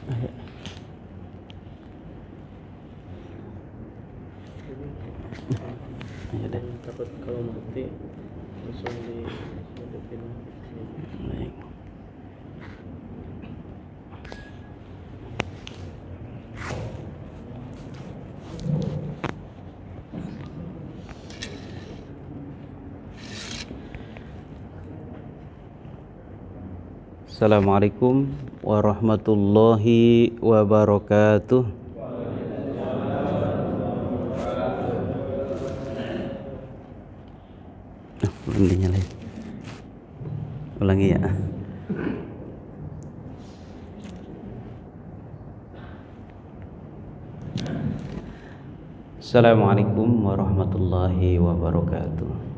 Ya deh. Takut kalau mati langsung dihidupin. Baik. Assalamualaikum warahmatullahi wabarakatuh. Belum dinyalain. Ulangi ya. Assalamualaikum warahmatullahi wabarakatuh.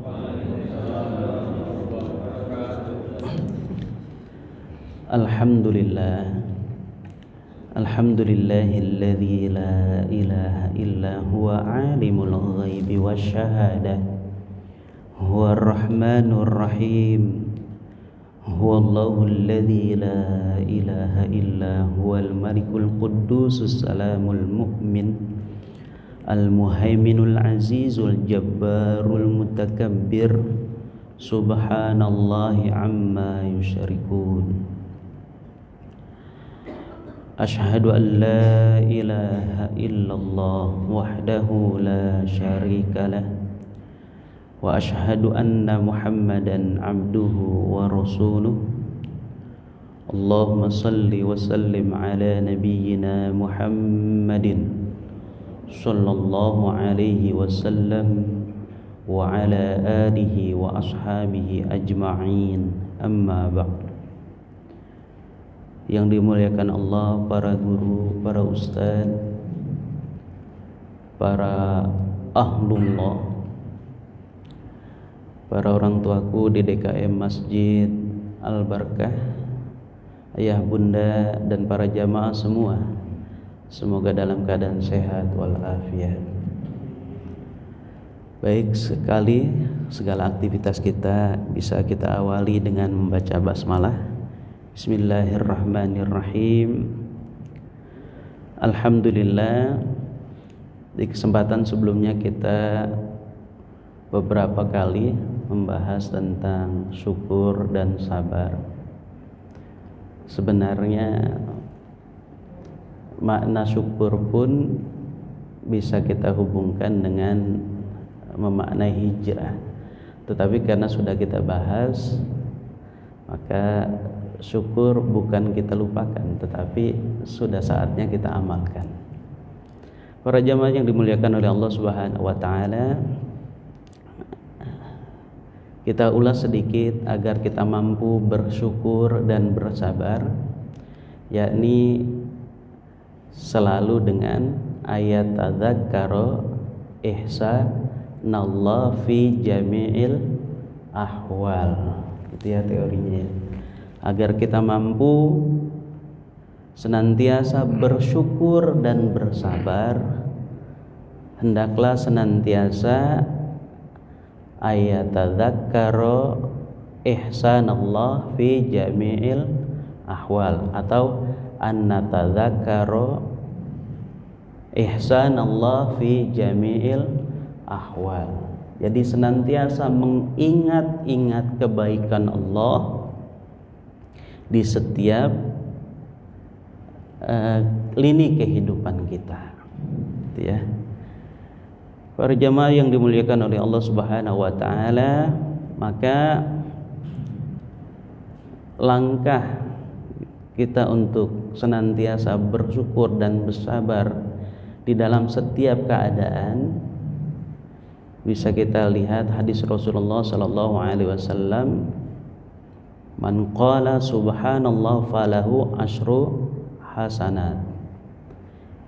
Alhamdulillahilladzi la ilaha illa huwa alimul ghaibi wasyahadah huwa ar-rahmanur rahim huwallahu alladzi la ilaha illa huwal malikul quddusus salamul mu'min al-muhaiminul azizul jabbarul mutakabbir subhanallahi amma yusyrikun. Asyhadu an la ilaha illallah wahdahu la syarikalah wa asyhadu anna Muhammadan abduhu wa rasuluh. Allahumma salli wa sallim ala nabiyyina Muhammadin sallallahu alaihi wasallam wa ala alihi wa ashabihi ajma'in, amma ba'd. Yang dimuliakan Allah, para guru, para ustaz, para ahlullah, para orang tuaku di DKM Masjid Al-Barkah, ayah bunda dan para jamaah semua, semoga dalam keadaan sehat walafiat. Baik sekali, segala aktivitas kita bisa kita awali dengan membaca basmalah. Bismillahirrahmanirrahim. Alhamdulillah. Di kesempatan sebelumnya kita beberapa kali membahas tentang syukur dan sabar. Sebenarnya makna syukur pun bisa kita hubungkan dengan memaknai hijrah. Tetapi karena sudah kita bahas, maka syukur bukan kita lupakan, tetapi sudah saatnya kita amalkan. Para jamaah yang dimuliakan oleh Allah Subhanahu wa taala, kita ulas sedikit agar kita mampu bersyukur dan bersabar, yakni selalu dengan ayat tadzakkara ihsanallah fi jami'il ahwal. Itu ya teorinya. Agar kita mampu senantiasa bersyukur dan bersabar, hendaklah senantiasa ayatadzakkara ihsanallah fi jami'il ahwal, atau annatadzakkara ihsanallah fi jami'il ahwal. Jadi senantiasa mengingat-ingat kebaikan Allah di setiap lini kehidupan kita, gitu ya. Para jamaah yang dimuliakan oleh Allah Subhanahu wa taala, maka langkah kita untuk senantiasa bersyukur dan bersabar di dalam setiap keadaan bisa kita lihat hadis Rasulullah sallallahu alaihi wasallam, man qala subhanallah falahu asyru hasanat.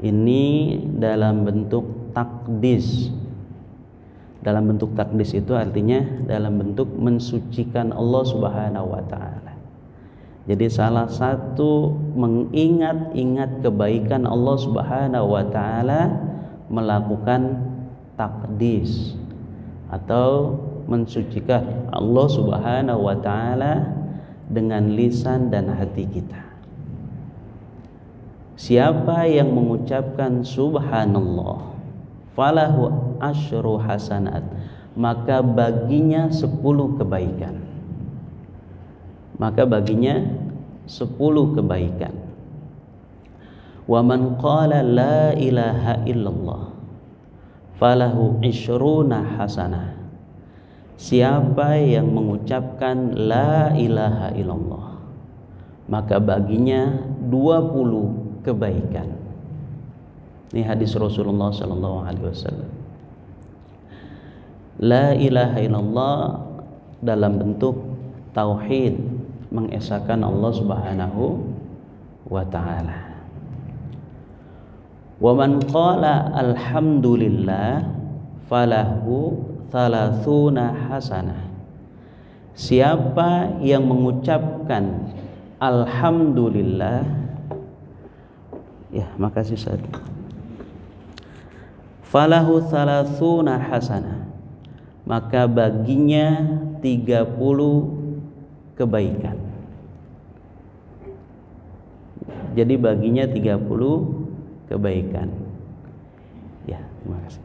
Ini dalam bentuk takdis. Dalam bentuk takdis itu artinya dalam bentuk mensucikan Allah Subhanahu wa taala. Jadi salah satu mengingat-ingat kebaikan Allah Subhanahu wa taala melakukan takdis atau mensucikan Allah Subhanahu wa taala dengan lisan dan hati kita. Siapa yang mengucapkan subhanallah falahu asyru hasanat, maka baginya 10 kebaikan. Maka baginya 10 kebaikan. Wa man qala la ilaha illallah falahu isyruna hasanah. Siapa yang mengucapkan la ilaha illallah, maka baginya 20 kebaikan. Ini hadis Rasulullah sallallahu alaihi wasallam. La ilaha illallah dalam bentuk tauhid, mengesahkan Allah Subhanahu wa taala. Wa man qala alhamdulillah falahu 30 hasanah. Siapa yang mengucapkan alhamdulillah, ya makasih Ustaz, falahu 30 hasanah, maka baginya 30 kebaikan. Jadi baginya 30 kebaikan. Ya, terima kasih.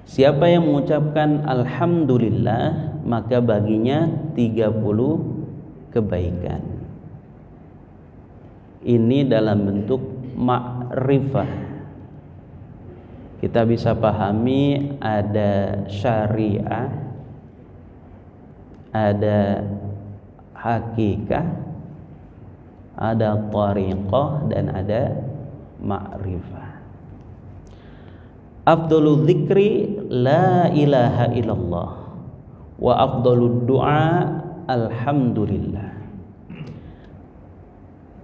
Siapa yang mengucapkan alhamdulillah, maka baginya 30 kebaikan. Ini dalam bentuk ma'rifah. Kita bisa pahami ada syariah, ada hakikah, ada tariqah, dan ada ma'rifah. Afdalul dzikri la ilaha illallah wa afdalud du'a alhamdulillah.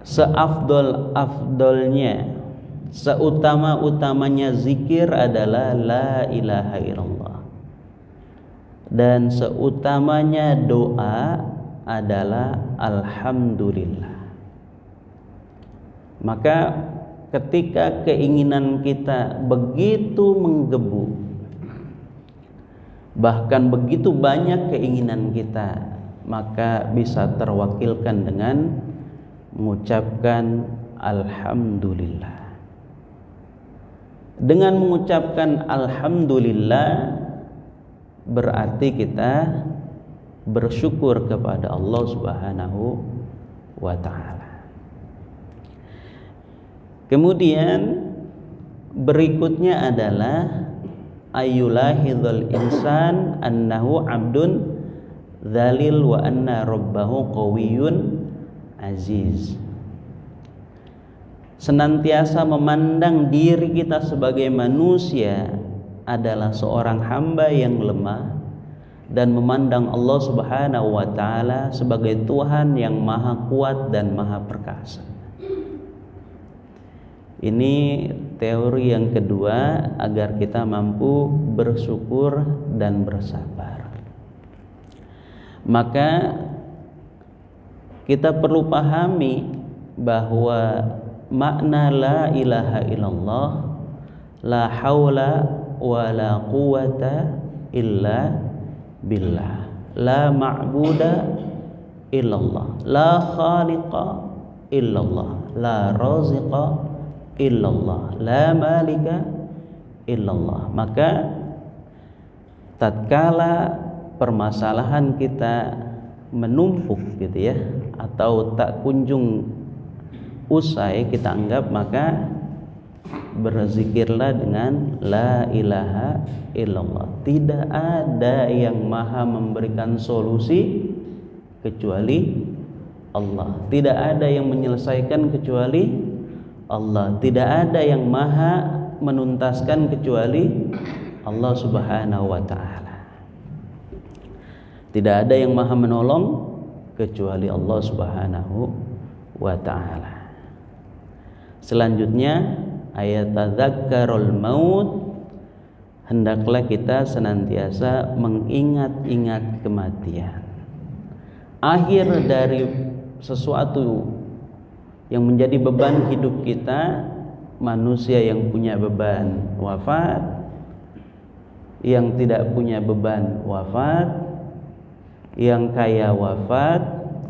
Seafdol-afdolnya, seutama-utamanya zikir adalah la ilaha illallah, dan seutamanya doa adalah alhamdulillah. Maka ketika keinginan kita begitu menggebu, bahkan begitu banyak keinginan kita, maka bisa terwakilkan dengan mengucapkan alhamdulillah. Dengan mengucapkan alhamdulillah berarti kita bersyukur kepada Allah Subhanahu wa taala. Kemudian berikutnya adalah ayyulahidhul insan annahu abdun dzalil wa anna rabbahu qawiyyun aziz. Senantiasa memandang diri kita sebagai manusia adalah seorang hamba yang lemah, dan memandang Allah Subhanahu wa taala sebagai Tuhan yang maha kuat dan maha perkasa. Ini teori yang kedua agar kita mampu bersyukur dan bersabar. Maka kita perlu pahami bahwa makna la ilaha illallah, la haula wa la quwata illa billah, la ma'buda illallah, la khaliqa illallah, la raziqa illallah, la malika illallah. Maka tatkala permasalahan kita menumpuk gitu ya, atau tak kunjung usai kita anggap, maka berzikirlah dengan la ilaha illallah. Tidak ada yang maha memberikan solusi kecuali Allah. Tidak ada yang menyelesaikan kecuali Allah. Tidak ada yang maha menuntaskan kecuali Allah Subhanahu wa taala. Tidak ada yang maha menolong kecuali Allah Subhanahu wa taala. Selanjutnya ayat tadzakkarul maut, hendaklah kita senantiasa mengingat-ingat kematian. Akhir dari sesuatu yang menjadi beban hidup kita, manusia yang punya beban wafat, yang tidak punya beban wafat, yang kaya wafat,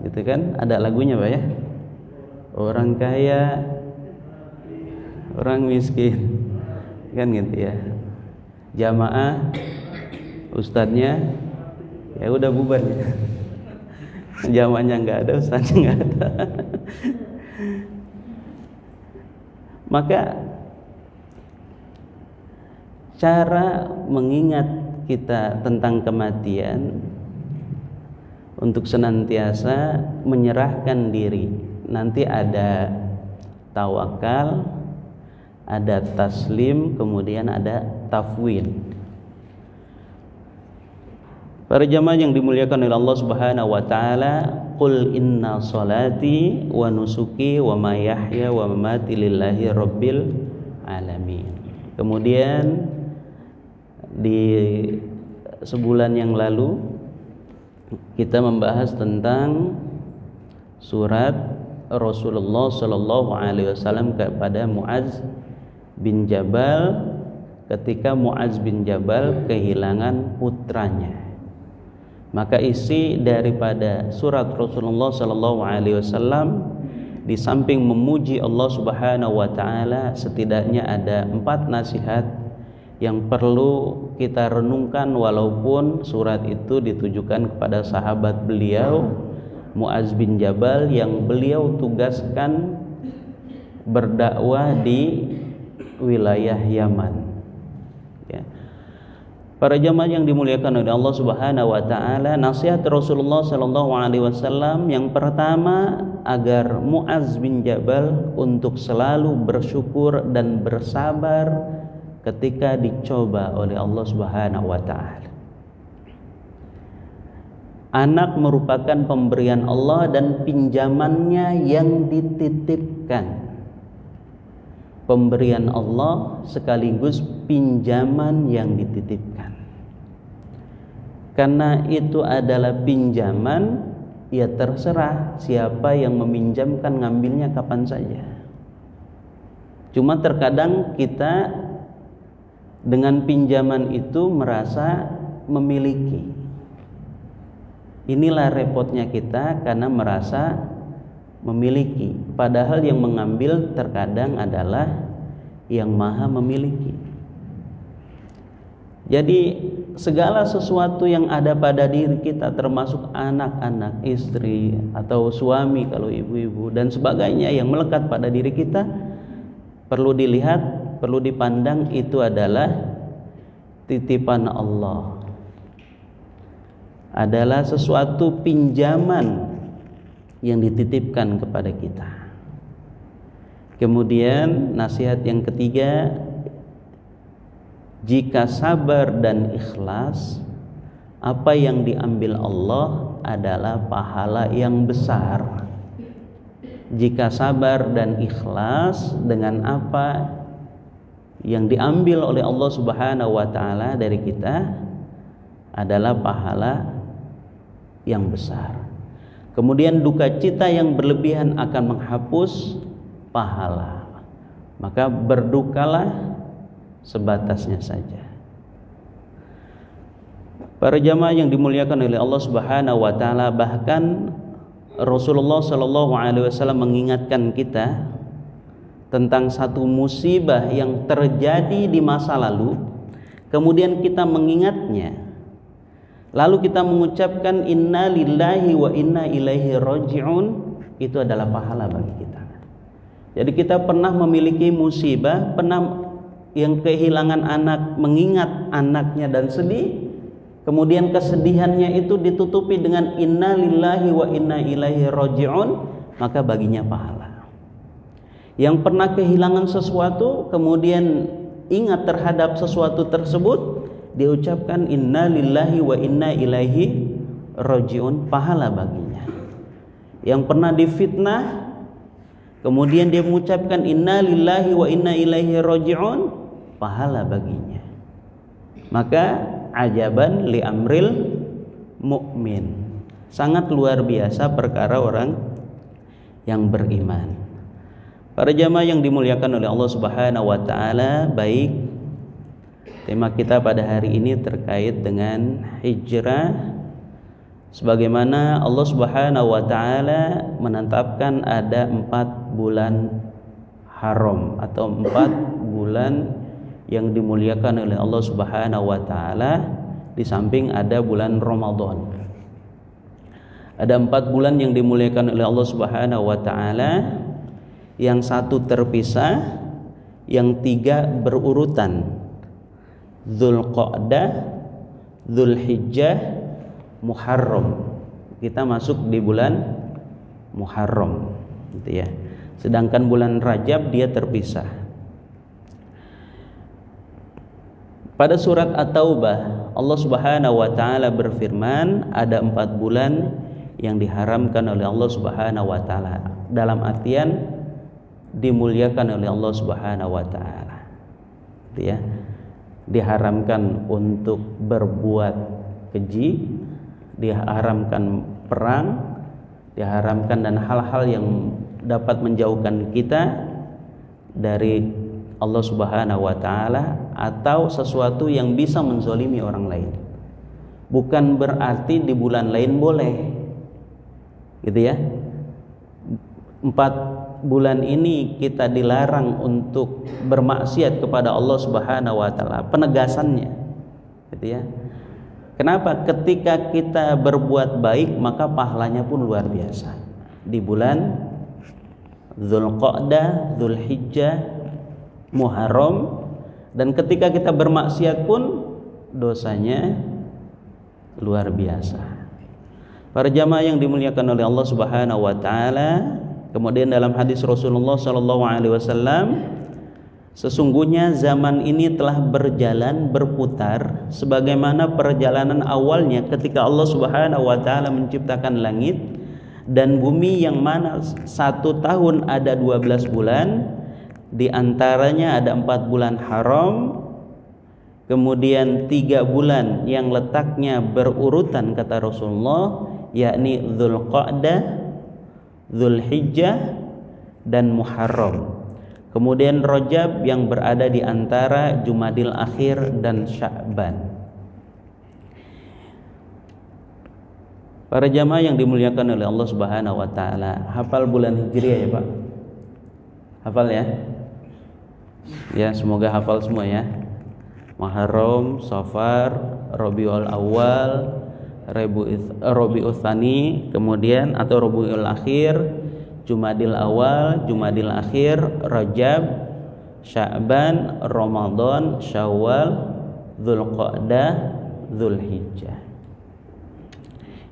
gitu kan, ada lagunya Pak ya, orang kaya, orang miskin, kan gitu ya. Jamaah, ustadznya ya udah bubar ya. Jamaahnya nggak ada, ustadznya nggak ada. Maka cara mengingat kita tentang kematian untuk senantiasa menyerahkan diri. Nanti ada tawakal, ada taslim, kemudian ada tafwid. Para jamaah yang dimuliakan oleh Allah Subhanahu wa taala, qul inna salati wa nusuki wa mahyaya wa mamati lillahi rabbil alamin. Kemudian di sebulan yang lalu kita membahas tentang surat Rasulullah sallallahu alaihi wasallam kepada Muaz bin Jabal ketika Muaz bin Jabal kehilangan putranya. Maka isi daripada surat Rasulullah sallallahu alaihi wasallam di samping memuji Allah Subhanahu wa taala, setidaknya ada 4 nasihat yang perlu kita renungkan, walaupun surat itu ditujukan kepada sahabat beliau Muaz bin Jabal yang beliau tugaskan berdakwah di wilayah Yaman ya. Para jamaah yang dimuliakan oleh Allah Subhanahu wa taala, nasihat Rasulullah sallallahu alaihi wasallam yang pertama agar Muaz bin Jabal untuk selalu bersyukur dan bersabar ketika dicoba oleh Allah Subhanahu wa taala. Anak merupakan pemberian Allah dan pinjamannya yang dititipkan. Pemberian Allah sekaligus pinjaman yang dititipkan. Karena itu adalah pinjaman, ya terserah siapa yang meminjamkan, ngambilnya kapan saja. Cuma terkadang kita dengan pinjaman itu merasa memiliki. Inilah repotnya kita karena merasa memiliki, padahal yang mengambil terkadang adalah yang maha memiliki. Jadi segala sesuatu yang ada pada diri kita, termasuk anak-anak, istri atau suami kalau ibu-ibu dan sebagainya yang melekat pada diri kita, perlu dilihat, perlu dipandang, itu adalah titipan Allah, adalah sesuatu pinjaman yang dititipkan kepada kita. Kemudian nasihat yang ketiga, jika sabar dan ikhlas, apa yang diambil Allah adalah pahala yang besar. Jika sabar dan ikhlas dengan apa yang diambil oleh Allah Subhanahu wa taala dari kita adalah pahala yang besar. Kemudian duka cita yang berlebihan akan menghapus pahala. Maka berdukalah sebatasnya saja. Para jamaah yang dimuliakan oleh Allah Subhanahu wa taala, bahkan Rasulullah sallallahu alaihi wasallam mengingatkan kita tentang satu musibah yang terjadi di masa lalu, kemudian kita mengingatnya, lalu kita mengucapkan inna lillahi wa inna ilaihi raji'un, itu adalah pahala bagi kita. Jadi kita pernah memiliki musibah, pernah yang kehilangan anak, mengingat anaknya dan sedih, kemudian kesedihannya itu ditutupi dengan inna lillahi wa inna ilaihi raji'un, maka baginya pahala. Yang pernah kehilangan sesuatu, kemudian ingat terhadap sesuatu tersebut, diucapkan inna lillahi wa inna ilaihi raji'un, pahala baginya. Yang pernah difitnah, kemudian dia mengucapkan inna lillahi wa inna ilaihi raji'un, pahala baginya. Maka ajaban li amril mukmin, sangat luar biasa perkara orang yang beriman. Para jamaah yang dimuliakan oleh Allah Subhanahu wa taala, baik, tema kita pada hari ini terkait dengan hijrah Sebagaimana Allah Subhanahu wa taala menetapkan ada 4 bulan haram atau 4 bulan yang dimuliakan oleh Allah Subhanahu wa taala, di samping ada bulan Ramadan. Ada 4 bulan yang dimuliakan oleh Allah Subhanahu wa taala, yang 1 terpisah, yang 3 berurutan. Dzulqa'dah, Dzulhijjah, Muharram. Kita masuk di bulan Muharram, gitu ya. Sedangkan bulan Rajab dia terpisah. Pada surat At-Taubah Allah Subhanahu wa taala berfirman, ada 4 bulan yang diharamkan oleh Allah Subhanahu wa taala, dalam artian dimuliakan oleh Allah Subhanahu wa taala. Gitu ya. Diharamkan untuk berbuat keji, diharamkan perang, diharamkan dan hal-hal yang dapat menjauhkan kita dari Allah Subhanahu wa taala, atau sesuatu yang bisa menzolimi orang lain. Bukan berarti di bulan lain boleh, gitu ya. 4 bulan ini kita dilarang untuk bermaksiat kepada Allah Subhanahu wa taala, penegasannya, gitu ya. Kenapa? Ketika kita berbuat baik maka pahalanya pun luar biasa. Di bulan Dzulqa'dah, Dzulhijjah, Muharram, dan ketika kita bermaksiat pun dosanya luar biasa. Para jamaah yang dimuliakan oleh Allah Subhanahu wa taala, kemudian dalam hadis Rasulullah sallallahu alaihi wasallam, sesungguhnya zaman ini telah berjalan berputar sebagaimana perjalanan awalnya ketika Allah Subhanahu wa taala menciptakan langit dan bumi, yang mana 1 tahun ada 12 bulan, di antaranya ada 4 bulan haram, kemudian 3 bulan yang letaknya berurutan kata Rasulullah, yakni Dzulqa'dah, Dzulhijjah, dan Muharram. Kemudian Rajab yang berada di antara Jumadil Akhir dan Sya'ban. Para jamaah yang dimuliakan oleh Allah Subhanahu wa taala, hafal bulan Hijriah ya, Pak? Hafal ya? Ya, semoga hafal semua ya. Muharram, Safar, Rabiul Awal, Rabiul Tsani, kemudian atau Rabiul Akhir, Jumadil Awal, Jumadil Akhir, Rajab, Sya'ban, Ramadan, Syawal, Dzulqa'dah, Dzulhijjah.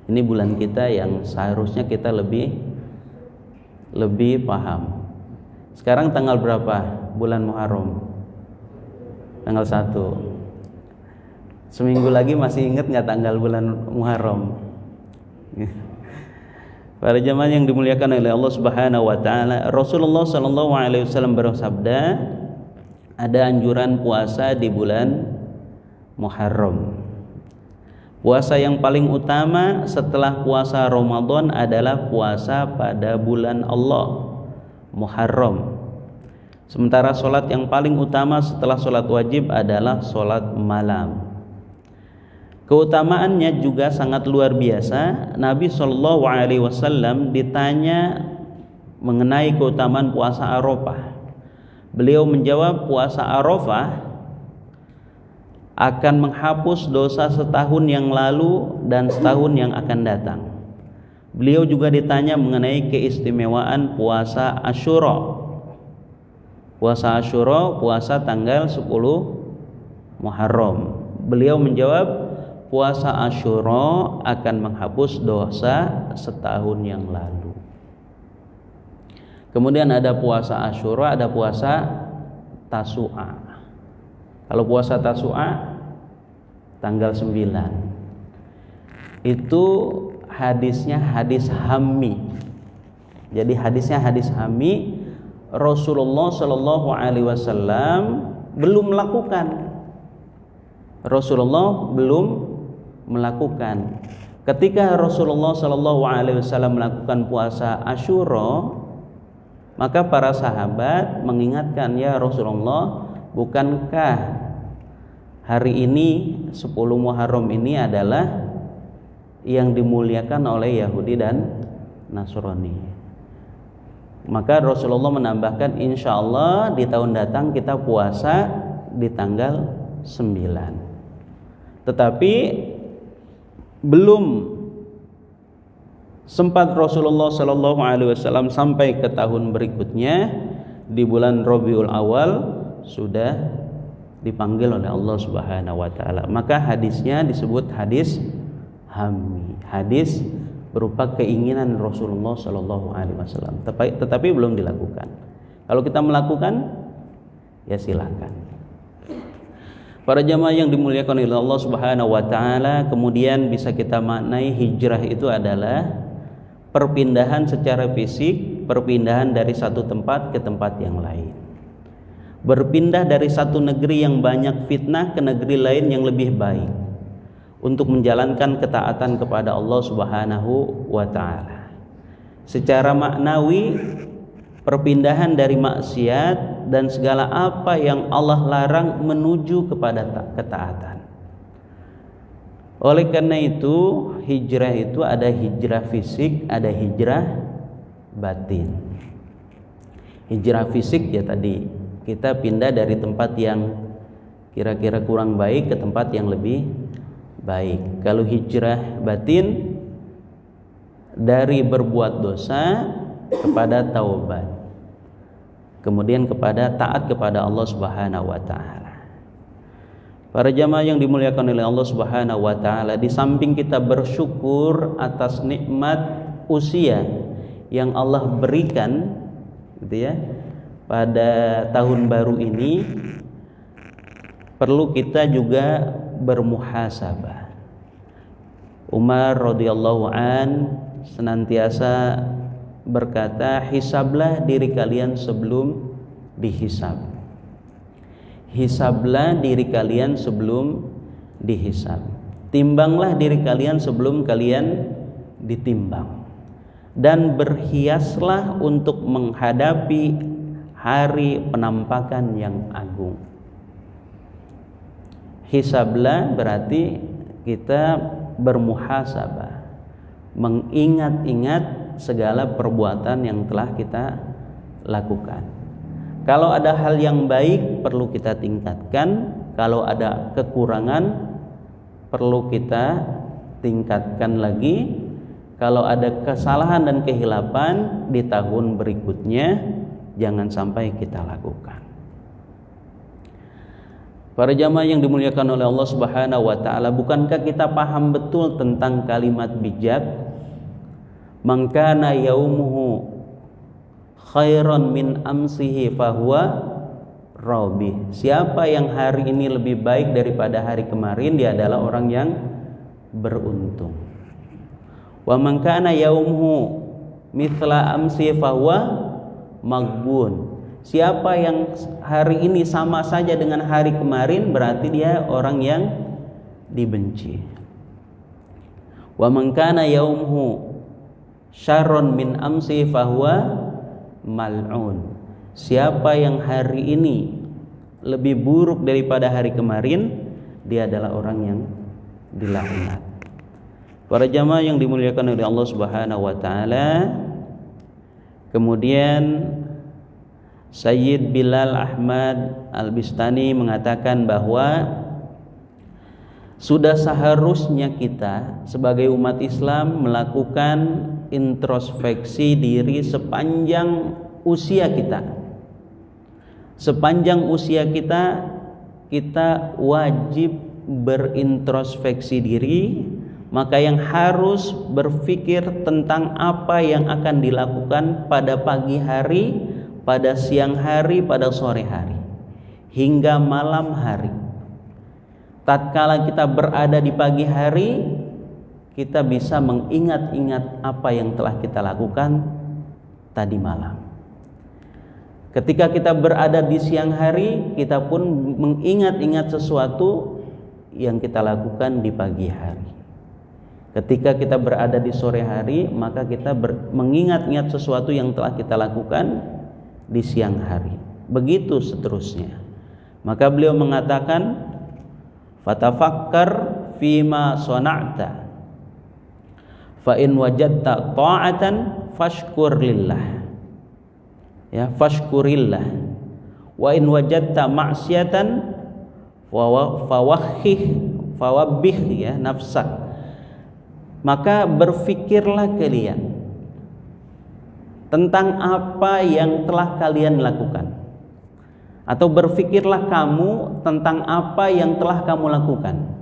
Ini bulan kita yang seharusnya kita lebih paham. Sekarang tanggal berapa bulan Muharram? Tanggal 1. Seminggu lagi masih ingat nggak tanggal bulan Muharram? Para jamaah yang dimuliakan oleh Allah Subhanahu wa taala, Rasulullah sallallahu alaihi wasallam bersabda, ada anjuran puasa di bulan Muharram. Puasa yang paling utama setelah puasa Ramadan adalah puasa pada bulan Allah, Muharram. Sementara sholat yang paling utama setelah sholat wajib adalah sholat malam. Keutamaannya juga sangat luar biasa. Nabi SAW ditanya mengenai keutamaan puasa Arafah. Beliau menjawab, puasa Arafah akan menghapus dosa setahun yang lalu dan setahun yang akan datang. Beliau juga ditanya mengenai keistimewaan puasa Asyura. Puasa Asyura, puasa tanggal 10 Muharram. Beliau menjawab, puasa Asyura akan menghapus dosa setahun yang lalu. Kemudian ada puasa Asyura, ada puasa Tasu'a. Kalau puasa Tasu'a tanggal 9. Itu hadisnya hadis Hammi. Jadi hadisnya hadis Hammi. Rasulullah Shallallahu Alaihi Wasallam belum melakukan. Rasulullah belum melakukan. Ketika Rasulullah Shallallahu Alaihi Wasallam melakukan puasa Asyura, maka para sahabat mengingatkan, ya Rasulullah, bukankah hari ini 10 Muharram ini adalah yang dimuliakan oleh Yahudi dan Nasrani. Maka Rasulullah menambahkan, insya Allah di tahun datang kita puasa di tanggal 9. Tetapi belum sempat Rasulullah Shallallahu Alaihi Wasallam sampai ke tahun berikutnya, di bulan Rabiul Awal sudah dipanggil oleh Allah Subhanahu Wa Taala. Maka hadisnya disebut hadis hammi, hadis berupa keinginan Rasulullah Shallallahu Alaihi Wasallam, tetapi belum dilakukan. Kalau kita melakukan, ya silakan. Para jamaah yang dimuliakan oleh Allah Subhanahu Wa Taala, kemudian bisa kita maknai hijrah itu adalah perpindahan secara fisik, perpindahan dari satu tempat ke tempat yang lain. Berpindah dari satu negeri yang banyak fitnah ke negeri lain yang lebih baik untuk menjalankan ketaatan kepada Allah Subhanahu wa Ta'ala. Secara maknawi, perpindahan dari maksiat dan segala apa yang Allah larang menuju kepada ketaatan. Oleh karena itu, hijrah itu ada hijrah fisik, ada hijrah batin. Hijrah fisik ya tadi, kita pindah dari tempat yang kira-kira kurang baik ke tempat yang lebih baik. Kalau hijrah batin, dari berbuat dosa kepada taubat, kemudian kepada taat kepada Allah Subhanahu wa Ta'ala. Para jamaah yang dimuliakan oleh Allah Subhanahu wa Ta'ala, di samping kita bersyukur atas nikmat usia yang Allah berikan gitu ya pada tahun baru ini, perlu kita juga bermuhasabah. Umar radhiyallahu an senantiasa berkata, hisablah diri kalian sebelum dihisab. Hisablah diri kalian sebelum dihisab. Timbanglah diri kalian sebelum kalian ditimbang. Dan berhiaslah untuk menghadapi hari penampakan yang agung. Hisablah berarti kita bermuhasabah, mengingat-ingat segala perbuatan yang telah kita lakukan. Kalau ada hal yang baik perlu kita tingkatkan, kalau ada kekurangan perlu kita tingkatkan lagi. Kalau ada kesalahan dan kehilapan di tahun berikutnya jangan sampai kita lakukan. Para jamaah yang dimuliakan oleh Allah Subhanahu wa Ta'ala, bukankah kita paham betul tentang kalimat bijak? Man kana yaumuhu khairan min amsihi fahuwa rabih. Siapa yang hari ini lebih baik daripada hari kemarin, dia adalah orang yang beruntung. Wa man kana yaumuhu mithla amsihi fahuwa maghbun. Siapa yang hari ini sama saja dengan hari kemarin, berarti dia orang yang dibenci. Wa man kana yaumuhu syarrun min amsi fahuwa mal'un. Siapa yang hari ini lebih buruk daripada hari kemarin, dia adalah orang yang dilaknat. Para jamaah yang dimuliakan oleh Allah Subhanahu wa Ta'ala, kemudian Sayyid Bilal Ahmad Al-Bistani mengatakan bahwa sudah seharusnya kita sebagai umat Islam melakukan introspeksi diri sepanjang usia kita. Sepanjang usia kita, kita wajib berintrospeksi diri. Maka yang harus berpikir tentang apa yang akan dilakukan pada pagi hari, pada siang hari, pada sore hari, hingga malam hari. Tatkala kita berada di pagi hari, kita bisa mengingat-ingat apa yang telah kita lakukan tadi malam. Ketika kita berada di siang hari, kita pun mengingat-ingat sesuatu yang kita lakukan di pagi hari. Ketika kita berada di sore hari, maka kita mengingat-ingat sesuatu yang telah kita lakukan di siang hari. Begitu seterusnya. Maka beliau mengatakan, fatafakkar fima sona'ta Fa in wajadta ta'atan fashkur lillah. Ya, fashkurillah. Wa in wajadta ma'siyatan fawabbih ya nafsak. Maka berfikirlah kalian tentang apa yang telah kalian lakukan, atau berfikirlah kamu tentang apa yang telah kamu lakukan.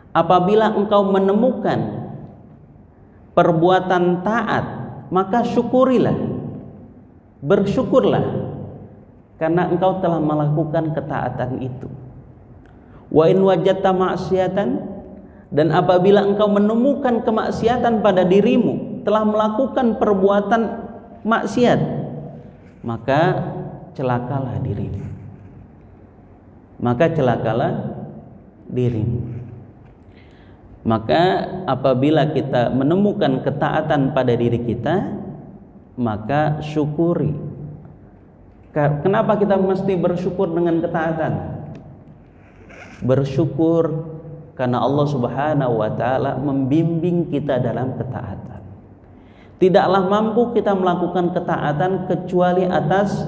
Apabila engkau menemukan perbuatan taat, maka syukurilah, bersyukurlah karena engkau telah melakukan ketaatan itu. Wa in wajadta ma'siyatan, dan apabila engkau menemukan kemaksiatan pada dirimu, telah melakukan perbuatan maksiat, maka celakalah dirimu. Maka apabila kita menemukan ketaatan pada diri kita, maka syukuri. Kenapa kita mesti bersyukur dengan ketaatan? Bersyukur karena Allah Subhanahu wa taala membimbing kita dalam ketaatan. Tidaklah mampu kita melakukan ketaatan kecuali atas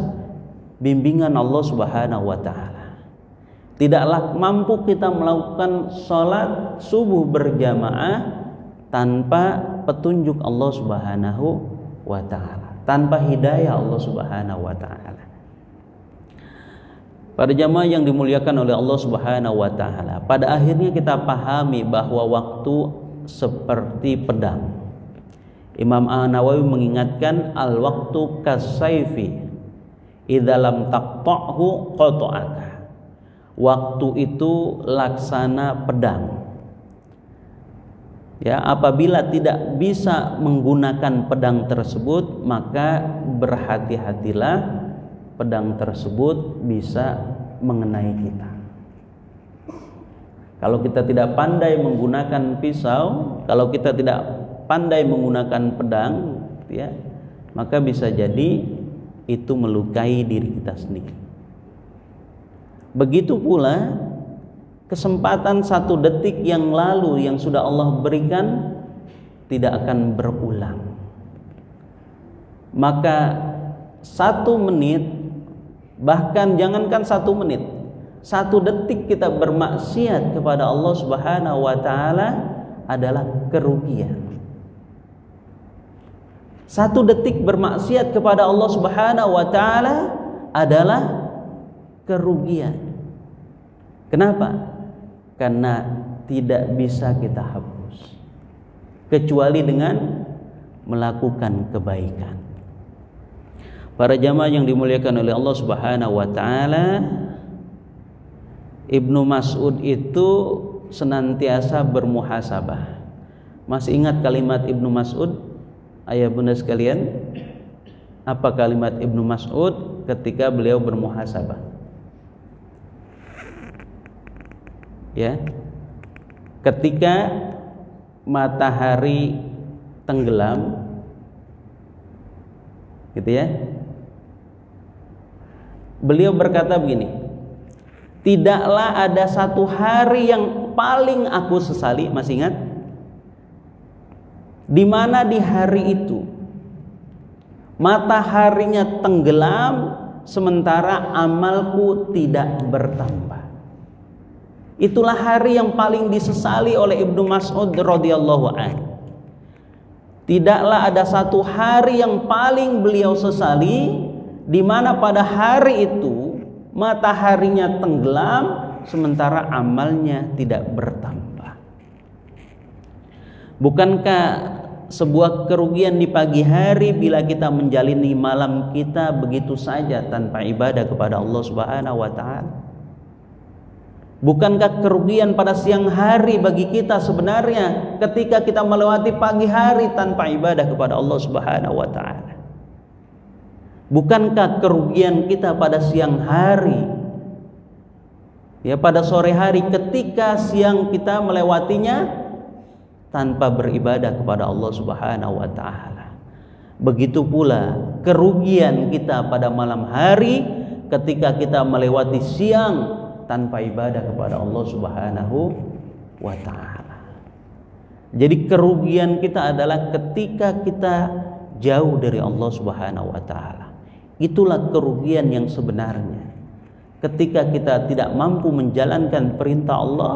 bimbingan Allah Subhanahu wa taala. Tidaklah mampu kita melakukan sholat subuh berjamaah tanpa petunjuk Allah Subhanahu wa taala, tanpa hidayah Allah Subhanahu wa taala. Para jamaah yang dimuliakan oleh Allah Subhanahu wa taala, pada akhirnya kita pahami bahwa waktu seperti pedang. Imam An-Nawawi mengingatkan al-waqtu kasayfi idza lam taqta'hu qata'aka. Waktu itu laksana pedang. Ya, apabila tidak bisa menggunakan pedang tersebut, maka berhati-hatilah, pedang tersebut bisa mengenai kita. Kalau kita tidak pandai menggunakan pisau, kalau kita tidak pandai menggunakan pedang, ya, maka bisa jadi itu melukai diri kita sendiri. Begitu pula kesempatan 1 detik yang lalu yang sudah Allah berikan tidak akan berulang. Maka 1 menit, bahkan jangankan 1 menit, 1 detik kita bermaksiat kepada Allah Subhanahu wa taala adalah kerugian. 1 detik bermaksiat kepada Allah Subhanahu wa taala adalah kerugian. Kenapa? Karena tidak bisa kita hapus kecuali dengan melakukan kebaikan. Para jamaah yang dimuliakan oleh Allah Subhanahu wa taala, Ibnu Mas'ud itu senantiasa bermuhasabah. Masih ingat kalimat Ibnu Mas'ud? Ayah bunda sekalian, apa kalimat Ibnu Mas'ud ketika beliau bermuhasabah? Ya, ketika matahari tenggelam, gitu ya, beliau berkata begini, tidaklah ada 1 hari yang paling aku sesali. Masih ingat? Di mana di hari itu mataharinya tenggelam sementara amalku tidak bertambah. Itulah hari yang paling disesali oleh Ibnu Mas'ud radhiyallahu anhu. Tidaklah ada 1 hari yang paling beliau sesali, di mana pada hari itu mataharinya tenggelam sementara amalnya tidak bertambah. Bukankah sebuah kerugian di pagi hari bila kita menjalani malam kita begitu saja tanpa ibadah kepada Allah Subhanahu wa taala? Bukankah kerugian pada siang hari bagi kita sebenarnya ketika kita melewati pagi hari tanpa ibadah kepada Allah Subhanahu wa taala? Bukankah kerugian kita pada siang hari, ya pada sore hari ketika siang kita melewatinya tanpa beribadah kepada Allah Subhanahu wa taala? Begitu pula kerugian kita pada malam hari ketika kita melewati siang tanpa ibadah kepada Allah Subhanahu wa taala. Jadi kerugian kita adalah ketika kita jauh dari Allah Subhanahu wa taala. Itulah kerugian yang sebenarnya. Ketika kita tidak mampu menjalankan perintah Allah,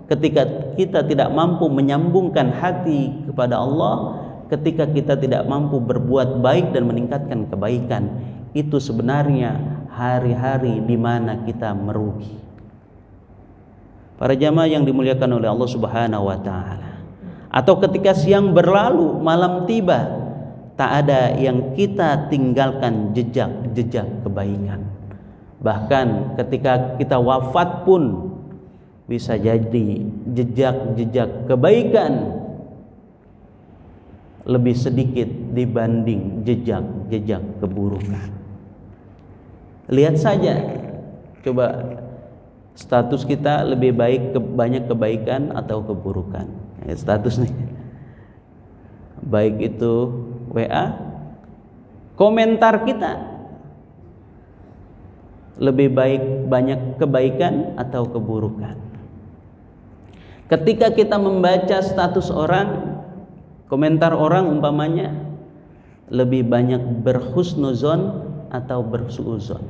ketika kita tidak mampu menyambungkan hati kepada Allah, ketika kita tidak mampu berbuat baik dan meningkatkan kebaikan, itu sebenarnya hari-hari di mana kita merugi. Para jamaah yang dimuliakan oleh Allah Subhanahu wa taala. Atau ketika siang berlalu, malam tiba, tak ada yang kita tinggalkan jejak-jejak kebaikan. Bahkan ketika kita wafat pun bisa jadi jejak-jejak kebaikan lebih sedikit dibanding jejak-jejak keburukan. Lihat saja, coba status kita lebih baik banyak kebaikan atau keburukan. Status nih, baik itu WA, komentar kita lebih baik banyak kebaikan atau keburukan. Ketika kita membaca status orang, komentar orang umpamanya, lebih banyak berhusnuzon atau bersuuzon,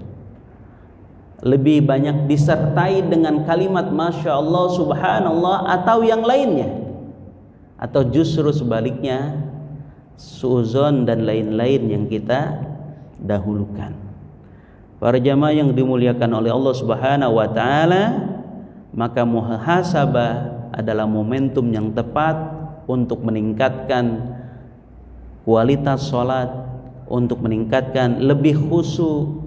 lebih banyak disertai dengan kalimat Masya Allah, Subhanallah atau yang lainnya, atau justru sebaliknya suuzon dan lain-lain yang kita dahulukan. Para jamaah yang dimuliakan oleh Allah Subhanahu wa taala, maka muhasabah adalah momentum yang tepat untuk meningkatkan kualitas sholat, untuk meningkatkan lebih khusyuk,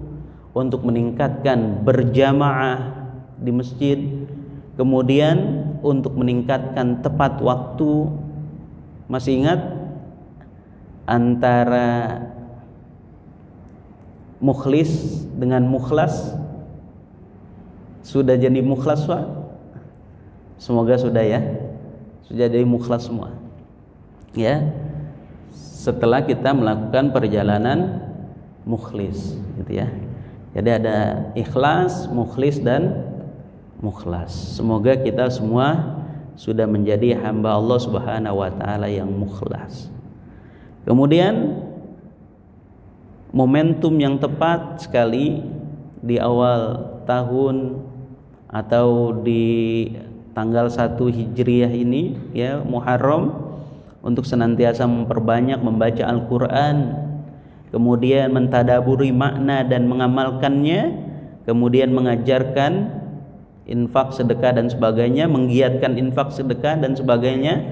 untuk meningkatkan berjamaah di masjid, kemudian untuk meningkatkan tepat waktu. Masih ingat antara mukhlis dengan mukhlas? Sudah jadi mukhlas, Pak? Semoga sudah ya. Sudah jadi mukhlas semua. Ya. Setelah kita melakukan perjalanan mukhlis, gitu ya. Jadi ada ikhlas, mukhlis dan mukhlas. Semoga kita semua sudah menjadi hamba Allah Subhanahu wa taala yang mukhlas. Kemudian momentum yang tepat sekali di awal tahun atau di tanggal 1 Hijriah ini ya, Muharram, untuk senantiasa memperbanyak membaca Al-Qur'an, kemudian mentadaburi makna dan mengamalkannya, kemudian mengajarkan infak, sedekah dan sebagainya, menggiatkan infak, sedekah dan sebagainya,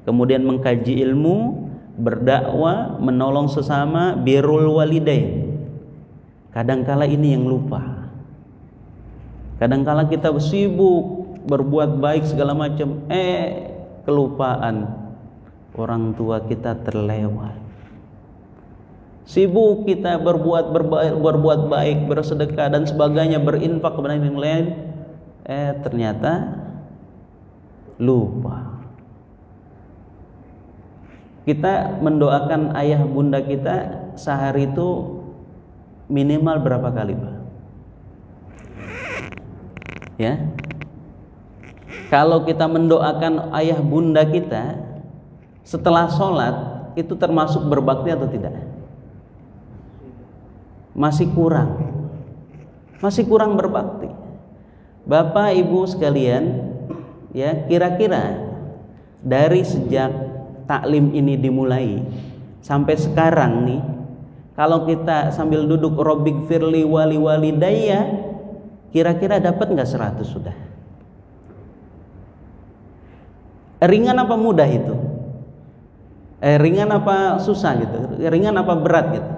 kemudian mengkaji ilmu, berdakwah, menolong sesama, birrul walidain. Kadangkala ini yang lupa. Kadangkala kita sibuk berbuat baik segala macam, kelupaan orang tua kita terlewat. Sibuk kita berbuat baik, bersedekah dan sebagainya, berinfak kepada yang lain, ternyata lupa. Kita mendoakan ayah bunda kita sehari itu minimal berapa kali, Pak? Ya. Kalau kita mendoakan ayah bunda kita setelah sholat, itu termasuk berbakti atau tidak? Masih kurang berbakti. Bapak Ibu sekalian, ya, kira-kira dari sejak taklim ini dimulai sampai sekarang nih, kalau kita sambil duduk Robbik firli wali walidayya, kira-kira dapat nggak 100 sudah? Ringan apa mudah itu? Ringan apa susah gitu? Ringan apa berat gitu?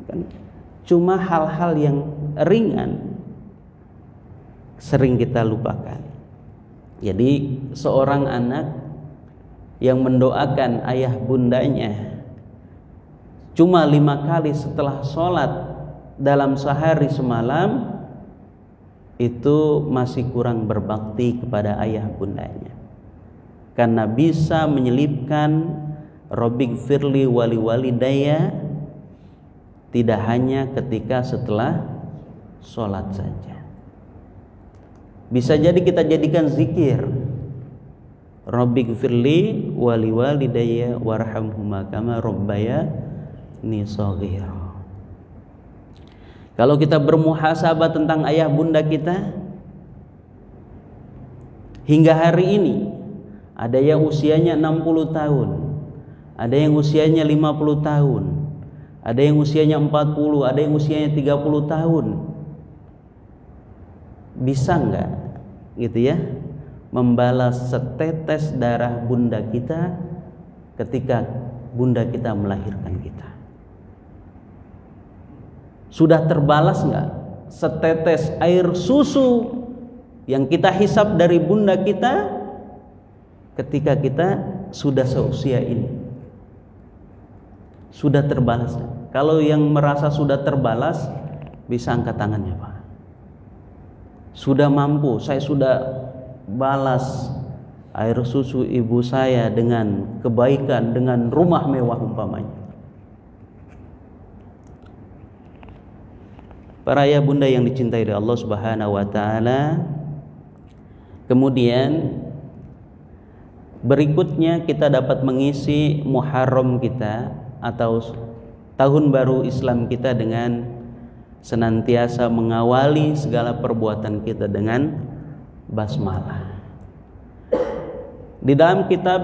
Kan cuma hal-hal yang ringan sering kita lupakan. Jadi seorang anak yang mendoakan ayah bundanya cuma 5 kali setelah sholat dalam sehari semalam, itu masih kurang berbakti kepada ayah bundanya, karena bisa menyelipkan Robbik firli wali walidayya tidak hanya ketika setelah sholat saja. Bisa jadi kita jadikan zikir Rabbighfirli wa liwalidayya warhamhuma kama rabbayani shaghira. Kalau kita bermuhasabah tentang ayah bunda kita, hingga hari ini ada yang usianya 60 tahun, ada yang usianya 50 tahun, ada yang usianya 40, ada yang usianya 30 tahun. Bisa enggak gitu ya membalas setetes darah bunda kita ketika bunda kita melahirkan kita? Sudah terbalas enggak setetes air susu yang kita hisap dari bunda kita ketika kita sudah seusia ini? Sudah terbalas? Kalau yang merasa sudah terbalas, bisa angkat tangannya, Pak. Sudah mampu, saya sudah balas air susu ibu saya dengan kebaikan, dengan rumah mewah umpamanya. Para ayah bunda yang dicintai oleh Allah Subhanahu wa taala, kemudian berikutnya kita dapat mengisi Muharram kita atau tahun baru Islam kita dengan senantiasa mengawali segala perbuatan kita dengan basmalah. Di dalam kitab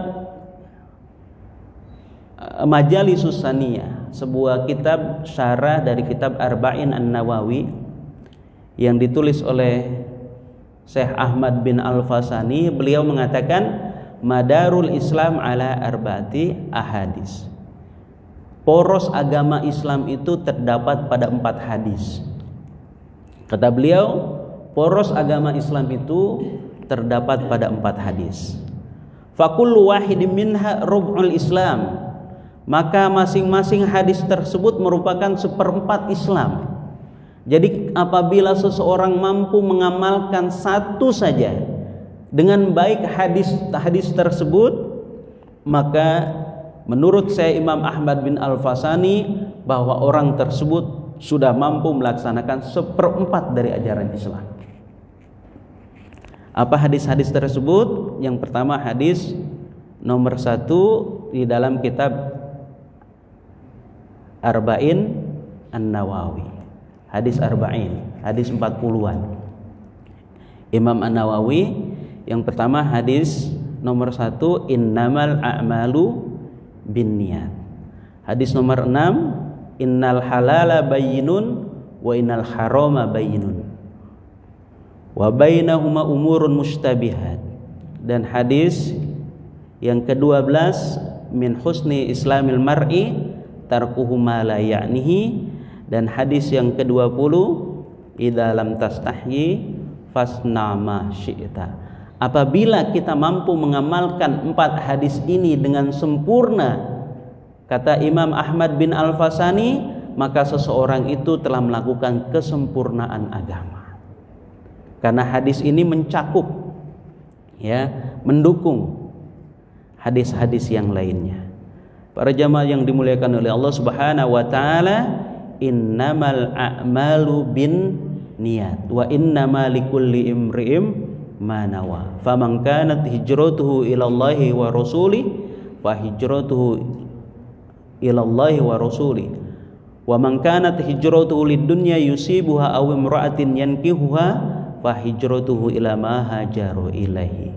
Majalisus Saniyah, sebuah kitab syarah dari kitab Arba'in An-Nawawi yang ditulis oleh Syekh Ahmad bin Al-Fasani, beliau mengatakan madarul Islam ala arba'ati ahadis. Poros agama Islam itu terdapat pada 4 hadis. Kata beliau, poros agama Islam itu terdapat pada 4 hadis. Fakullu wahidin minha rub'ul Islam. Maka masing-masing hadis tersebut merupakan 1/4 Islam. Jadi apabila seseorang mampu mengamalkan satu saja dengan baik hadis tersebut, maka menurut saya Imam Ahmad bin Al-Fasani bahwa orang tersebut sudah mampu melaksanakan 1/4 dari ajaran Islam. Apa hadis-hadis tersebut? Yang pertama hadis nomor 1 di dalam kitab Arba'in An-Nawawi. Hadis Arba'in, hadis 40-an. Imam An-Nawawi yang pertama hadis nomor 1, innamal a'malu binniyat. Hadis nomor 6, innal halala bayyinun wa innal harama bayyinun wa bainahuma umurun mustabihat. Dan hadis yang ke-12, min husni islamil mar'i tarkuhu ma la ya'nihi. Dan hadis yang ke-20, idza lam tastahyi fasna ma syi'ta. Apabila kita mampu mengamalkan 4 hadis ini dengan sempurna, kata Imam Ahmad bin Al-Fasani, maka seseorang itu telah melakukan kesempurnaan agama. Karena hadis ini mencakup, ya, mendukung hadis-hadis yang lainnya. Para jamaah yang dimuliakan oleh Allah Subhanahu wa taala, innamal a'malu bin niyat wa innama likulli imri'im ma nawa. Faman kanat hijratuhu ila Allahi wa rasuli fa hijratuhu ila Allahi wa rasuli. Wa man kanat hijratuhu lid-dunya yusibuha aw imra'atin yankihuha fa hijratuhu ila ma hajaru ilaihi.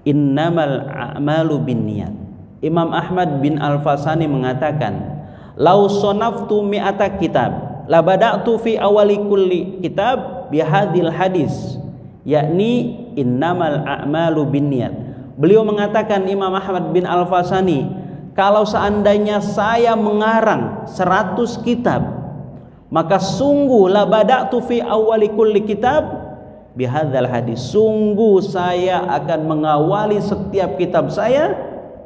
Innamal a'malu binniyat. Imam Ahmad bin Al-Fasani mengatakan, lau sonaftu mi'ata kitab la bada'tu fi awali kulli kitab bihadil hadis, yakni innamal a'malu binniyat. Beliau mengatakan, Imam Ahmad bin Al-Fasani, kalau seandainya saya mengarang 100 kitab, maka sungguh la bada'tu fi awali kulli kitab bihadzal hadis, sungguh saya akan mengawali setiap kitab saya,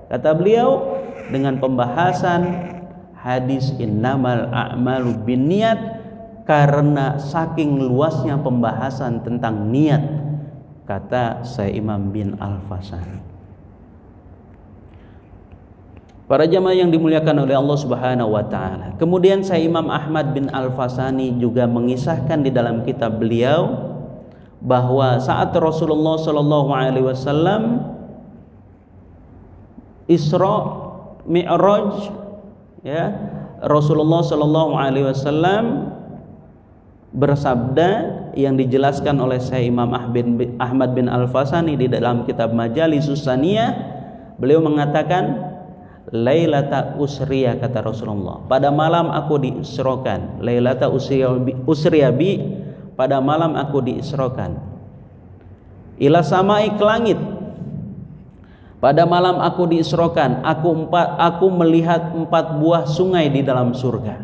kata beliau, dengan pembahasan hadis innamal a'malu binniyat, karena saking luasnya pembahasan tentang niat, kata saya Imam bin Al-Fasani. Para jamaah yang dimuliakan oleh Allah Subhanahu wa taala. Kemudian saya Imam Ahmad bin Al-Fasani juga mengisahkan di dalam kitab beliau bahwa saat Rasulullah sallallahu alaihi wasallam Isra Mi'raj, ya, Rasulullah sallallahu alaihi wasallam bersabda yang dijelaskan oleh Syekh Imam Ahmad bin Al-Fasani di dalam kitab Majalisus Saniyah. Beliau mengatakan Lailata usriya, kata Rasulullah, pada malam aku diisrokan. Lailata usriya bi, pada malam aku diisrokan. Ila samai, ke langit. Pada malam aku diisrokan, aku melihat 4 buah sungai di dalam surga.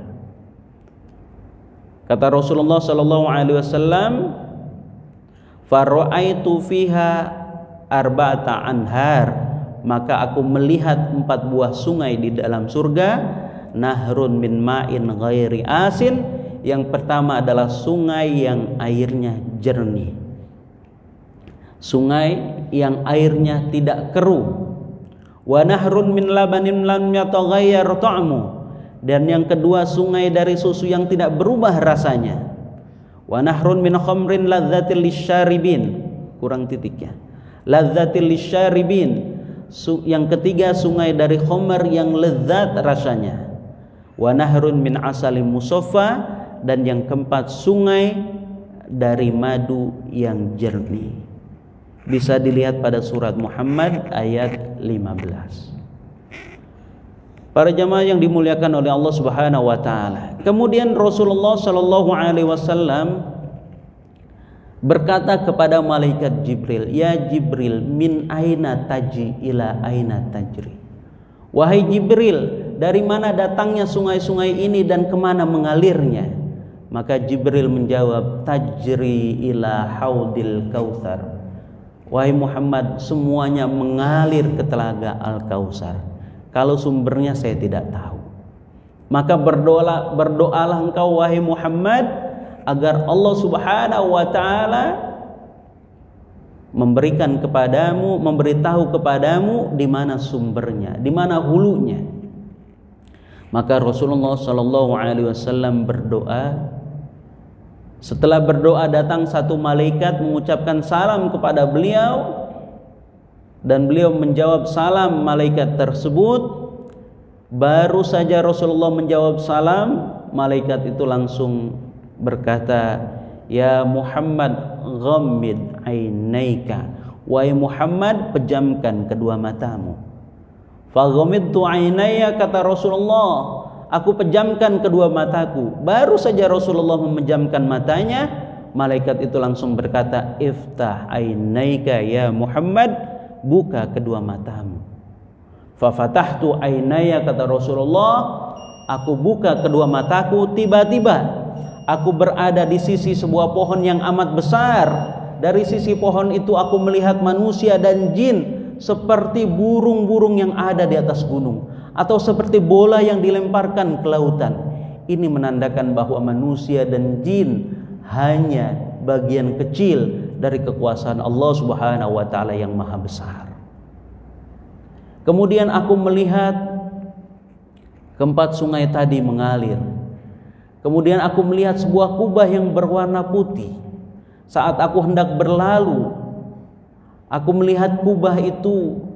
Kata Rasulullah sallallahu alaihi wasallam, fara'aitu fiha arba'ata anhar, maka aku melihat 4 buah sungai di dalam surga. Nahrun min ma'in ghairi asin, yang pertama adalah sungai yang airnya jernih, sungai yang airnya tidak keruh. Wa nahrun min labanin lam yataghayyar ta'mu, dan yang kedua sungai dari susu yang tidak berubah rasanya. Wa nahrun min khamrin ladzatil lisyaribin, kurang titiknya, ladzatil lisyaribin. Yang ketiga sungai dari khamr yang lezat rasanya. Wa nahrun min asalim musaffa, dan yang keempat sungai dari madu yang jernih. Bisa dilihat pada surat Muhammad ayat 15. Para jamaah yang dimuliakan oleh Allah Subhanahu wa taala. Kemudian Rasulullah sallallahu alaihi wasallam berkata kepada malaikat Jibril, "Ya Jibril, min aina taji ila aina tajri?" Wahai Jibril, dari mana datangnya sungai-sungai ini dan kemana mengalirnya? Maka Jibril menjawab, tajri ila haudil kautsar. Wahai Muhammad, semuanya mengalir ke telaga Al-Kautsar. Kalau sumbernya saya tidak tahu. Maka berdoalah engkau wahai Muhammad agar Allah Subhanahu wa taala memberitahu kepadamu di mana sumbernya, di mana hulunya. Maka Rasulullah sallallahu alaihi wasallam berdoa. Setelah berdoa datang satu malaikat mengucapkan salam kepada beliau, dan beliau menjawab salam malaikat tersebut. Baru saja Rasulullah menjawab salam, malaikat itu langsung berkata, "Ya Muhammad, ghammid ainaika." Wahai Muhammad, pejamkan kedua matamu. Fa ghamidtu ainaya, kata Rasulullah, aku pejamkan kedua mataku. Baru saja Rasulullah memejamkan matanya, malaikat itu langsung berkata, "Iftah ainaika ya Muhammad." Buka kedua matamu. Fa fatahtu ainaya, kata Rasulullah, aku buka kedua mataku. Tiba-tiba aku berada di sisi sebuah pohon yang amat besar. Dari sisi pohon itu aku melihat manusia dan jin seperti burung-burung yang ada di atas gunung, atau seperti bola yang dilemparkan ke lautan. Ini menandakan bahwa manusia dan jin hanya bagian kecil dari kekuasaan Allah Subhanahu wa taala yang maha besar. Kemudian aku melihat keempat sungai tadi mengalir. Kemudian aku melihat sebuah kubah yang berwarna putih. Saat aku hendak berlalu, aku melihat kubah itu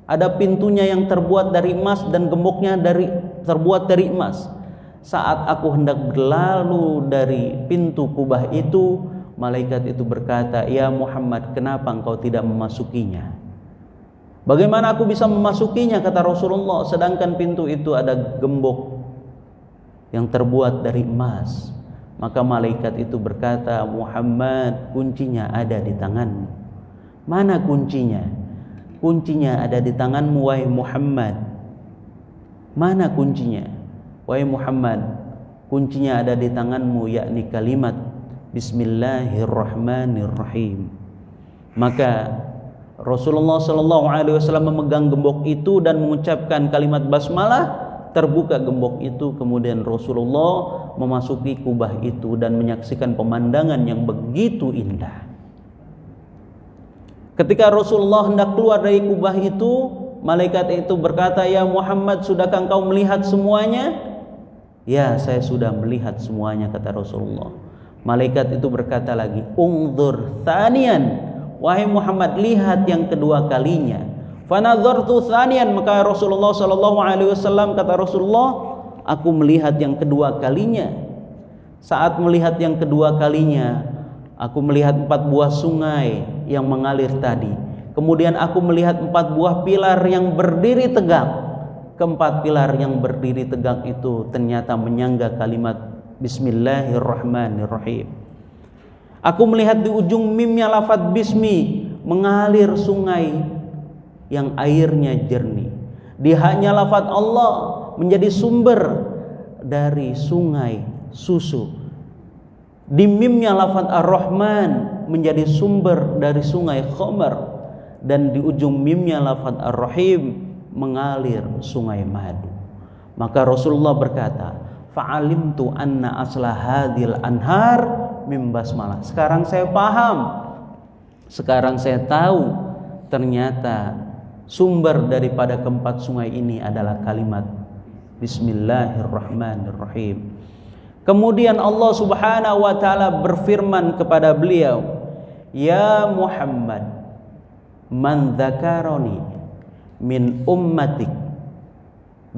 ada pintunya yang terbuat dari emas dan gemboknya terbuat dari emas. Saat aku hendak berlalu dari pintu kubah itu, malaikat itu berkata, "Ya Muhammad, kenapa engkau tidak memasukinya?" "Bagaimana aku bisa memasukinya?" kata Rasulullah, "sedangkan pintu itu ada gembok yang terbuat dari emas." Maka malaikat itu berkata, "Muhammad, kuncinya ada di tanganmu." "Mana kuncinya?" "Kuncinya ada di tanganmu, wahai Muhammad." "Mana kuncinya?" "Wahai Muhammad, kuncinya ada di tanganmu, yakni kalimat Bismillahirrahmanirrahim." Maka Rasulullah SAW memegang gembok itu dan mengucapkan kalimat basmalah. Terbuka gembok itu, kemudian Rasulullah memasuki kubah itu dan menyaksikan pemandangan yang begitu indah. Ketika Rasulullah hendak keluar dari kubah itu, malaikat itu berkata, "Ya Muhammad, sudahkah engkau melihat semuanya?" "Ya, saya sudah melihat semuanya," kata Rasulullah. Malaikat itu berkata lagi, "Ungdzur tsaniyan." Wahai Muhammad, lihat yang kedua kalinya. Fanadzartu tsaniyan, maka Rasulullah sallallahu alaihi wasallam kata Rasulullah, aku melihat yang kedua kalinya. Saat melihat yang kedua kalinya, aku melihat 4 buah sungai yang mengalir tadi. Kemudian aku melihat 4 buah pilar yang berdiri tegak. Keempat pilar yang berdiri tegak itu ternyata menyangga kalimat Bismillahirrahmanirrahim. Aku melihat di ujung mimnya lafaz bismi mengalir sungai yang airnya jernih. Di haknya lafaz Allah menjadi sumber dari sungai susu. Di mimnya lafaz Ar-Rahman menjadi sumber dari sungai khamar, dan di ujung mimnya lafaz Ar-Rahim mengalir sungai madu. Maka Rasulullah berkata, fa'alimtu anna asla hadhil anhar mim basmalah. Sekarang saya paham, sekarang saya tahu ternyata sumber daripada keempat sungai ini adalah kalimat Bismillahirrahmanirrahim. Kemudian Allah Subhanahu wa taala berfirman kepada beliau, "Ya Muhammad, man dzakarani min ummatik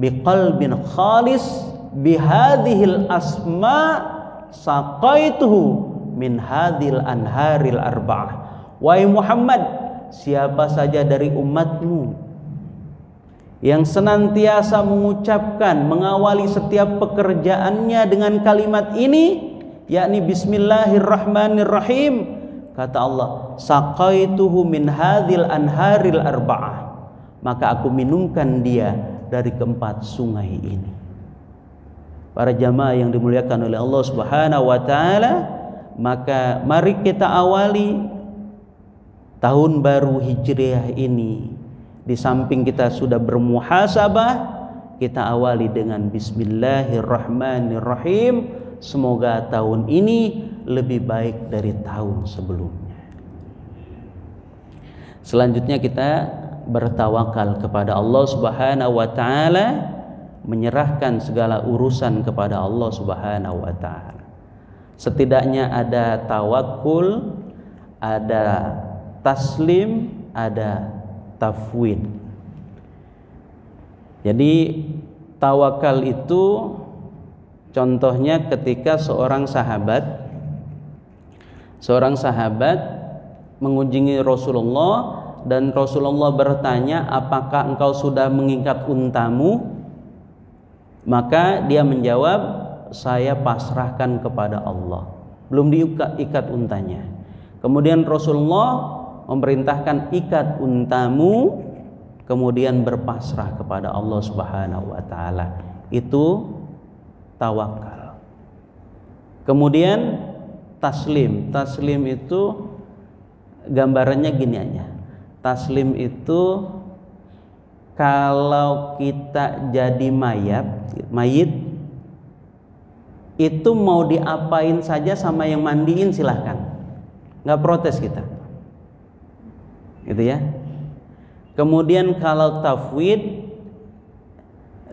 biqalbin khalis bihadhil asma saqaituhu min hadhil anharil arba'ah." Wahai Muhammad, siapa saja dari umatmu yang senantiasa mengucapkan, mengawali setiap pekerjaannya dengan kalimat ini, yakni Bismillahirrahmanirrahim, kata Allah, saqaituhu min hadhil anharil arba'ah, maka aku minumkan dia dari keempat sungai ini. Para jamaah yang dimuliakan oleh Allah Subhanahu wa taala, maka mari kita awali tahun baru Hijriah ini. Di samping kita sudah bermuhasabah, kita awali dengan Bismillahirrahmanirrahim. Semoga tahun ini lebih baik dari tahun sebelumnya. Selanjutnya kita bertawakal kepada Allah Subhanahu wa taala, menyerahkan segala urusan kepada Allah Subhanahu wa taala. Setidaknya ada tawakul, ada taslim, ada tafwid. Jadi tawakal itu contohnya ketika seorang sahabat mengunjungi Rasulullah dan Rasulullah bertanya, apakah engkau sudah mengikat untamu? Maka dia menjawab, saya pasrahkan kepada Allah, belum diikat untanya. Kemudian Rasulullah memerintahkan, ikat untamu, kemudian berpasrah kepada Allah Subhanahu wa taala. Itu tawakal. Kemudian taslim. Taslim itu gambarannya gini aja. Taslim itu kalau kita jadi mayit itu mau diapain saja sama yang mandiin silahkan, nggak protes kita, gitu ya. Kemudian kalau tafwid,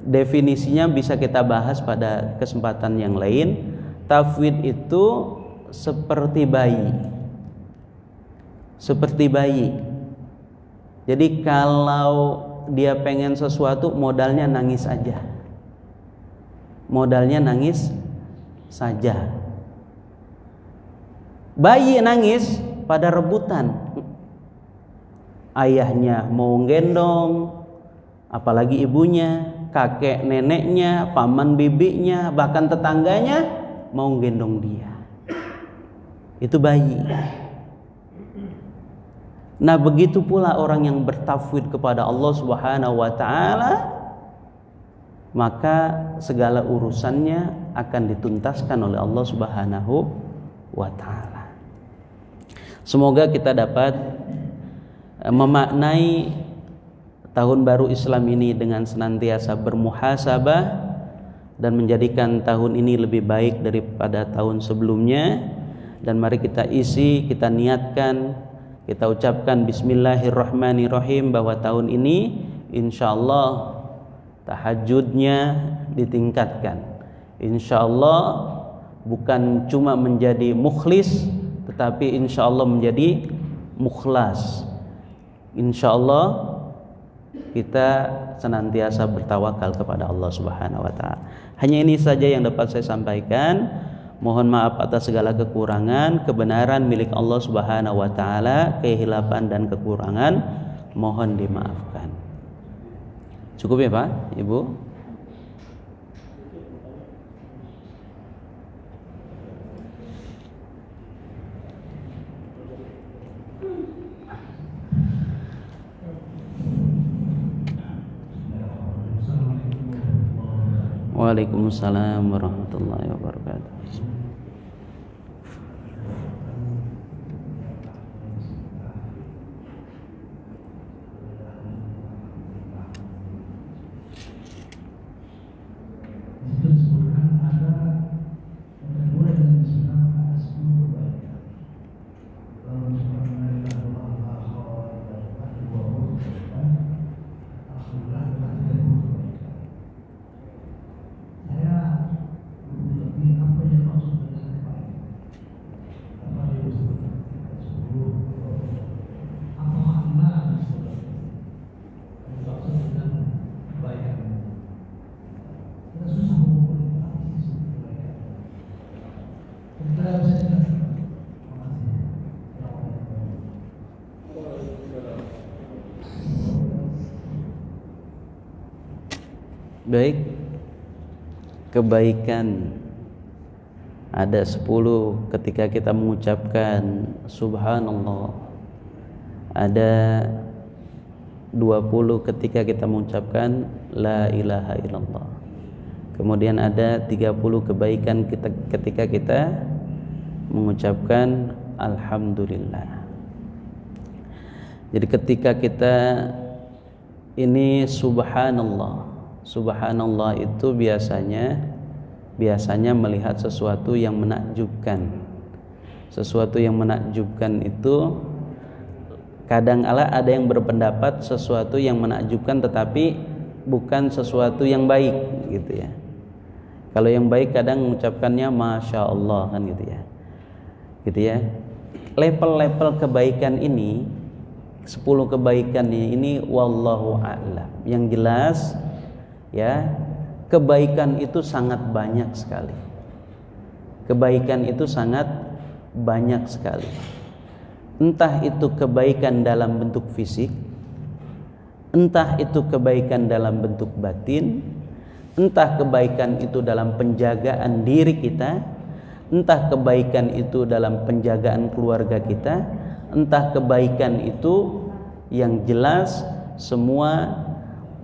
definisinya bisa kita bahas pada kesempatan yang lain. Tafwid itu seperti bayi. Jadi kalau dia pengen sesuatu, modalnya nangis saja. Bayi nangis pada rebutan. Ayahnya mau gendong, apalagi ibunya, kakek neneknya, paman bibinya, bahkan tetangganya mau gendong dia. Itu bayi. Nah, begitu pula orang yang bertafwid kepada Allah Subhanahu wa taala, maka segala urusannya akan dituntaskan oleh Allah Subhanahu wa taala. Semoga kita dapat memaknai tahun baru Islam ini dengan senantiasa bermuhasabah dan menjadikan tahun ini lebih baik daripada tahun sebelumnya. Dan mari kita isi, kita niatkan, kita ucapkan Bismillahirrahmanirrahim bahwa tahun ini insyaallah tahajudnya ditingkatkan, insyaallah bukan cuma menjadi mukhlis, tetapi insya Allah menjadi mukhlas. Insya Allah kita senantiasa bertawakal kepada Allah Subhanahu wa taala. Hanya ini saja yang dapat saya sampaikan. Mohon maaf atas segala kekurangan. Kebenaran milik Allah Subhanahu wa taala, kehilapan dan kekurangan mohon dimaafkan. Cukup ya Pak, Ibu? Waalaikumsalam warahmatullahi wabarakatuh. Baik, kebaikan ada 10 ketika kita mengucapkan subhanallah, ada 20 ketika kita mengucapkan la ilaha illallah, kemudian ada 30 kebaikan ketika kita mengucapkan alhamdulillah. Jadi ketika kita ini subhanallah itu biasanya melihat sesuatu yang menakjubkan. Sesuatu yang menakjubkan itu kadang-kala ada yang berpendapat sesuatu yang menakjubkan tetapi bukan sesuatu yang baik gitu ya. Kalau yang baik kadang mengucapkannya masya Allah kan gitu ya. Gitu ya. Level-level kebaikan ini 10 kebaikan ini wallahu a'lam. Yang jelas ya, kebaikan itu sangat banyak sekali. Kebaikan itu sangat banyak sekali. Entah itu kebaikan dalam bentuk fisik, entah itu kebaikan dalam bentuk batin, entah kebaikan itu dalam penjagaan diri kita, entah kebaikan itu dalam penjagaan keluarga kita, entah kebaikan itu yang jelas semua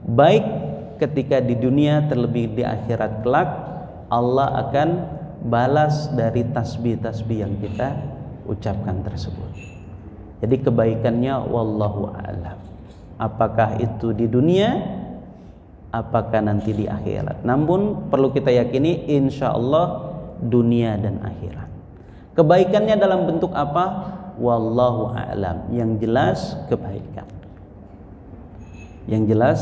baik ketika di dunia terlebih di akhirat kelak Allah akan balas dari tasbih-tasbih yang kita ucapkan tersebut. Jadi kebaikannya wallahu a'lam. Apakah itu di dunia, apakah nanti di akhirat. Namun perlu kita yakini insya Allah dunia dan akhirat. Kebaikannya dalam bentuk apa? Wallahu a'lam. Yang jelas kebaikan. Yang jelas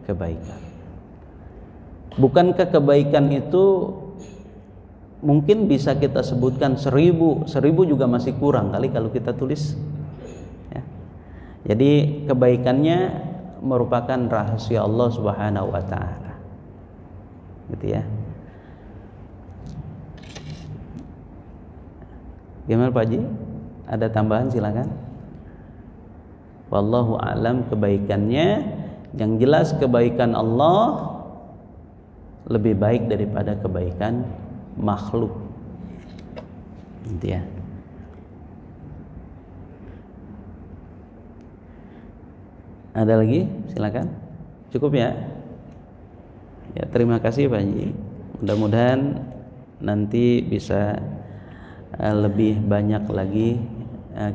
kebaikan. Bukankah kebaikan itu mungkin bisa kita sebutkan 1000 juga masih kurang kali kalau kita tulis ya. Jadi kebaikannya merupakan rahasia Allah Subhanahu wa taala. Gitu ya. Gimana Pak Haji? Ada tambahan silakan. Wallahu a'lam kebaikannya. Yang jelas kebaikan Allah lebih baik daripada kebaikan makhluk. Gitu ya. Ada lagi? Silakan. Cukup ya? Ya, terima kasih Pak Haji. Mudah-mudahan nanti bisa lebih banyak lagi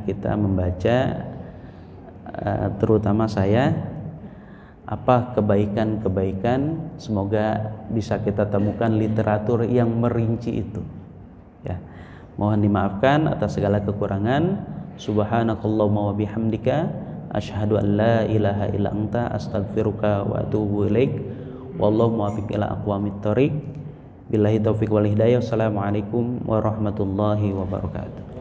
kita membaca, terutama saya, apa kebaikan-kebaikan. Semoga bisa kita temukan literatur yang merinci itu ya. Mohon dimaafkan atas segala kekurangan. Subhanakallahumma wa bihamdika asyhadu an la ilaha illa anta astaghfiruka wa atubu ilaik. Wallahu muwaffiq ila aqwamit thoriq. Billahi taufiq wal hidayah. Assalamualaikum warahmatullahi wabarakatuh.